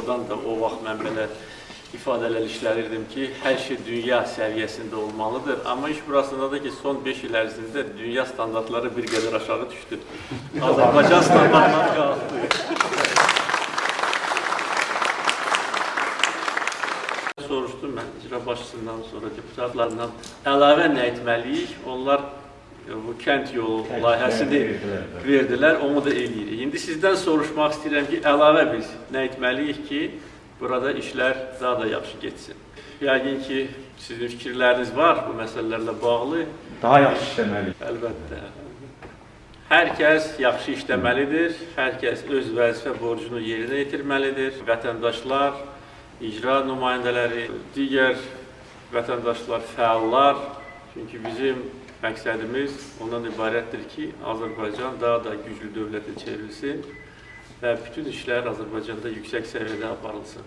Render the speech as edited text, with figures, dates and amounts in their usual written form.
Oradan da o vaxt mən belə ifadələnişlərirdim ki, hər şey dünya səviyyəsində olmalıdır. Amma iş burasındadır ki, son 5 il ərzində dünya standartları bir qədər aşağı düşdü. Azərbaycan standartları qalxdı. Soruşdum mən icra başçısından sonra deputatlarından əlavə nə etməliyik? Onlar bu kənd yolu layihəsini verdilər, onu da eləyirik. İndi sizdən soruşmaq istəyirəm ki, əlavə biz nə etməliyik ki, burada işlər daha da yaxşı getsin. Yəqin ki, sizin fikirləriniz var bu məsələlərlə bağlı. Daha yaxşı işləməliyik. Əlbəttə. Hər kəs yaxşı işləməlidir, hər kəs öz vəzifə borcunu yerinə yetirməlidir. Vətəndaşlar, icra nümayəndələri, digər vətəndaşlar, fəallar. Çünki bizim məqsədimiz ondan ibarətdir ki, Azərbaycan daha da güclü dövlətə çevrilsin və bütün işlər Azərbaycanda yüksək səviyyədə aparılsın.